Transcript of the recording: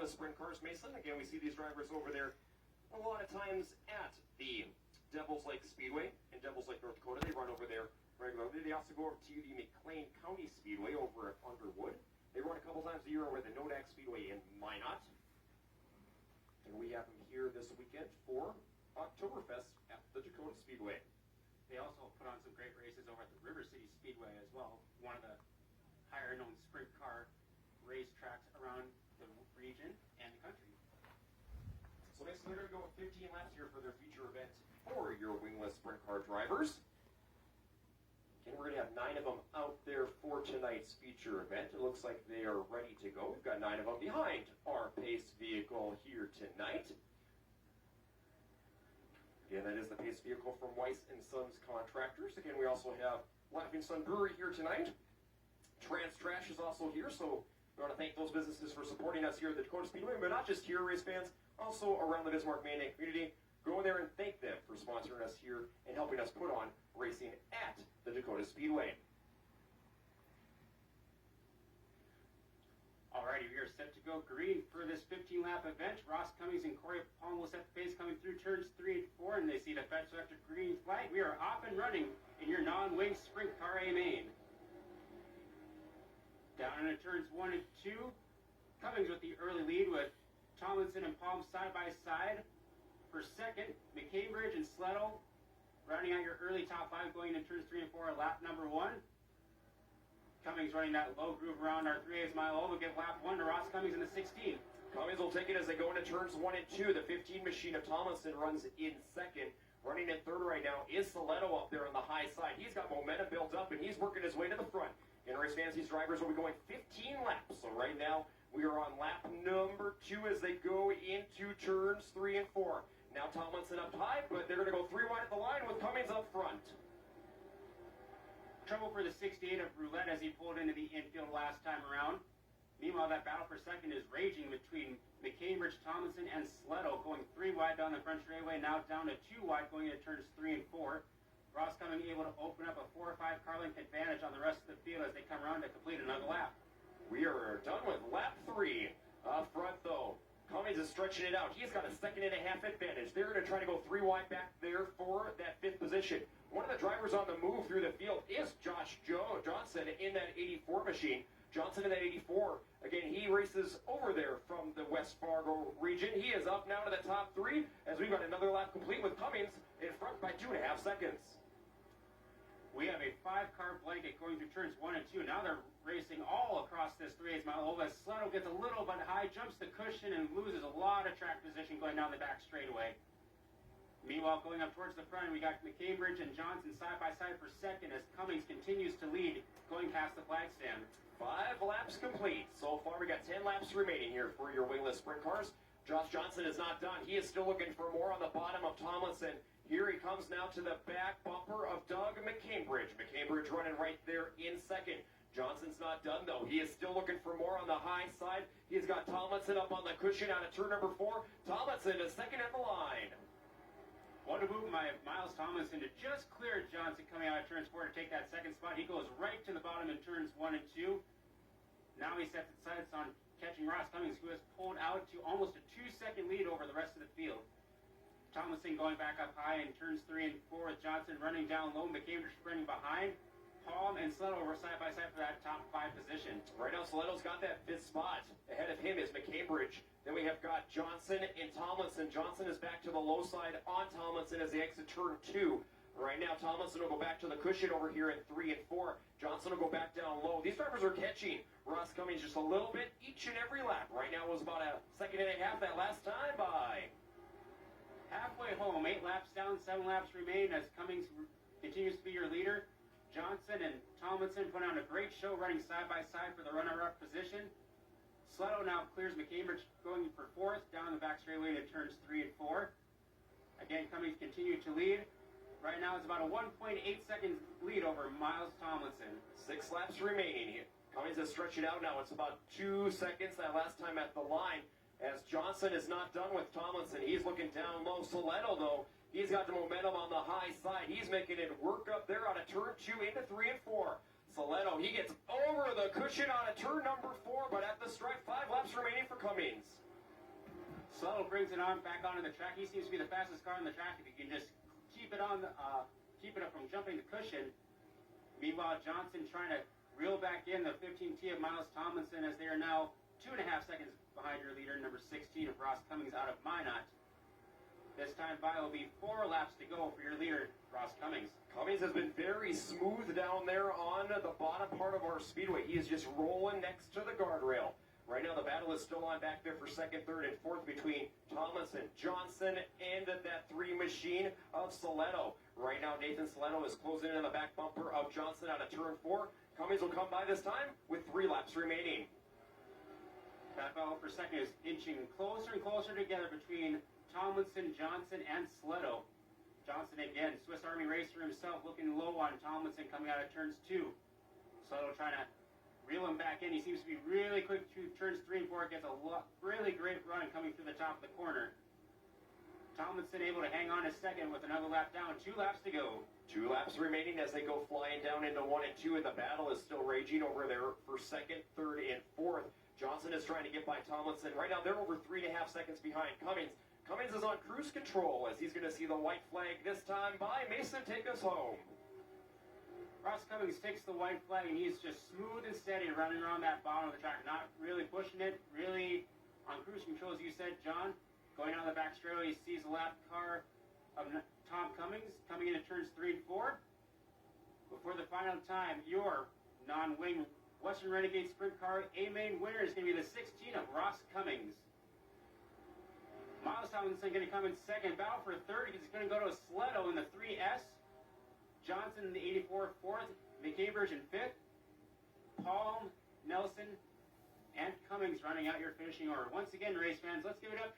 wingless sprint cars, Mason. Again, we see these drivers over there a lot of times at the Devil's Lake Speedway in Devil's Lake, North Dakota. They run over there regularly. They also go over to the McLean County Speedway over at Underwood. They run a couple times a year over at the Nodak Speedway in Minot. And we have them here this weekend for Oktoberfest at the Dacotah Speedway. They also put on some great races over at the River City Speedway as well, one of the higher known sprint car racetracks around the region and the country. So next they're going to go with 15 laps here for their feature event for your wingless sprint car drivers. Again, we're going to have 9 of them out there for tonight's feature event. It looks like they are ready to go. We've got 9 of them behind our pace vehicle here tonight. Again, that is the pace vehicle from Weiss & Sons Contractors. Again, we also have Laughing Sun Brewery here tonight. Trans Trash is also here, so we want to thank those businesses for supporting us here at the Dacotah Speedway, but not just here, race fans, also around the Bismarck-Mandan community. Go in there and thank them for sponsoring us here and helping us put on racing at the Dacotah Speedway. Alrighty, we are set to go green for this 15-lap event. Ross Cummings and Corey Palm will set the pace coming through turns 3 and 4, and they see the fence electric green flag. We are off and running in your non-wing sprint car A main. Down into turns 1 and 2, Cummings with the early lead with Tomlinson and Palm side by side. For second, McCambridge and Sletto rounding out your early top 5 going into turns 3 and 4 at lap number 1. Cummings running that low groove around our 3/8 mile oval. Give lap 1 to Ross Cummings in the 16. Cummings will take it as they go into turns 1 and 2. The 15 machine of Tomlinson runs in second. Running in third right now is Sletto up there on the high side. He's got momentum built up and he's working his way to the front. In race fans, these drivers will be going 15 laps. So right now, we are on lap number 2 as they go into turns 3 and 4. Now Tomlinson up high, but they're going to go 3 wide at the line with Cummings up front. Trouble for the 68 of Roulette as he pulled into the infield last time around. Meanwhile, that battle for second is raging between McCambridge, Tomlinson, and Sletto, going 3 wide down the front straightaway, now down to 2 wide going into turns 3 and 4. Ross Cummings able to open up a 4 or 5 car length advantage on the rest of the field as they come around to complete another lap. We are done with lap 3. Up front, though, Cummings is stretching it out. He's got a 1.5 second advantage. They're going to try to go 3 wide back there for that 5th position. One of the drivers on the move through the field is Josh Johnson in that 84 machine. Johnson in that 84, again, he races over there from the West Fargo region. He is up now to the top 3 as we've got another lap complete with Cummings in front by 2.5 seconds. We have a 5-car blanket going through turns 1 and 2. Now they're racing all across this 3/8 mile oval as Sletto gets a little bit high, jumps the cushion, and loses a lot of track position going down the back straightaway. Meanwhile, going up towards the front, we got McCambridge and Johnson side by side for second as Cummings continues to lead going past the flag stand. 5 laps complete. So far, we got 10 laps remaining here for your wingless sprint cars. Josh Johnson is not done. He is still looking for more on the bottom of Tomlinson. Here he comes now to the back bumper of Doug McCambridge. McCambridge running right there in second. Johnson's not done, though. He is still looking for more on the high side. He's got Tomlinson up on the cushion out of turn number 4. Tomlinson is second at the line. What a move by Miles Tomlinson to just clear Johnson coming out of turns 4 to take that second spot. He goes right to the bottom in turns 1 and 2. Now he sets his sights on catching Ross Cummings, who has pulled out to almost a 2-second lead over the rest of the field. Tomlinson going back up high in turns 3 and 4 with Johnson running down low. McCambridge sprinting behind. Palm and Sletto were side by side for that top 5 position. Right now, Sletto's got that 5th spot. Ahead of him is McCambridge. Then we have got Johnson and Tomlinson. Johnson is back to the low side on Tomlinson as they exit turn 2. Right now, Tomlinson will go back to the cushion over here in 3 and 4. Johnson will go back down low. These drivers are catching Ross Cummings just a little bit each and every lap. Right now it was about a 1.5 seconds that last time by. Halfway home, 8 laps down, 7 laps remain as Cummings continues to be your leader. Johnson and Tomlinson put on a great show running side by side for the runner-up position. Sletto now clears McCambridge going for 4th down the back straightaway to turns 3 and 4. Again, Cummings continued to lead. Right now it's about a 1.8 seconds lead over Miles Tomlinson. 6 laps remaining here. Cummings has stretched it out now. It's about 2 seconds that last time at the line as Johnson is not done with Tomlinson. He's looking down low. Sletto, though, he's got the momentum on the high side. He's making it work up there out of turn 2 into 3 and 4. Sletto, he gets over the cushion on a turn number 4, but at the stripe, 5 laps remaining for Cummings. Sluttle brings it on back onto the track. He seems to be the fastest car on the track if you can just keep it on, keep it up from jumping the cushion. Meanwhile, Johnson trying to reel back in the 15T of Miles Tomlinson as they are now 2.5 seconds behind your leader, number 16 of Ross Cummings out of Minot. This time by will be 4 laps to go for your leader, Ross Cummings. Cummings has been very smooth down there on the bottom part of our speedway. He is just rolling next to the guardrail. Right now, the battle is still on back there for second, third, and fourth between Tomlinson, Johnson, and that 3 machine of Soletto. Right now, Nathan Soletto is closing in on the back bumper of Johnson out of turn 4. Cummings will come by this time with 3 laps remaining. That battle for second is inching closer and closer together between Tomlinson, Johnson, and Soletto. Johnson again, Swiss Army racer himself, looking low on Tomlinson coming out of turns 2. Soletto trying to reel him back in. He seems to be really quick through turns 3 and 4. Gets a really great run coming through the top of the corner. Tomlinson able to hang on a second with another lap down. 2 laps to go. 2 laps remaining as they go flying down into 1 and 2, and the battle is still raging over there for second, third, and fourth. Johnson is trying to get by Tomlinson. Right now, they're over 3.5 seconds behind Cummings. Cummings is on cruise control as he's going to see the white flag this time by Mason. Take us home. Ross Cummings takes the white flag, and he's just smooth and steady running around that bottom of the track, not really pushing it, really on cruise control, as you said, John. Going on the back straightaway, he sees the lap car of Tom Cummings coming into turns 3 and 4. Before the final time, your non-wing Western Renegade Sprint Car A-Main winner is going to be the 16 of Ross Cummings. Miles Tomlinson going to come in second. Battle for third. He's going to go to Soletto in the 3S. Johnson in the 84 fourth. McCambridge in fifth. Paul, Nelson, and Cummings running out your finishing order. Once again, race fans, let's give it up.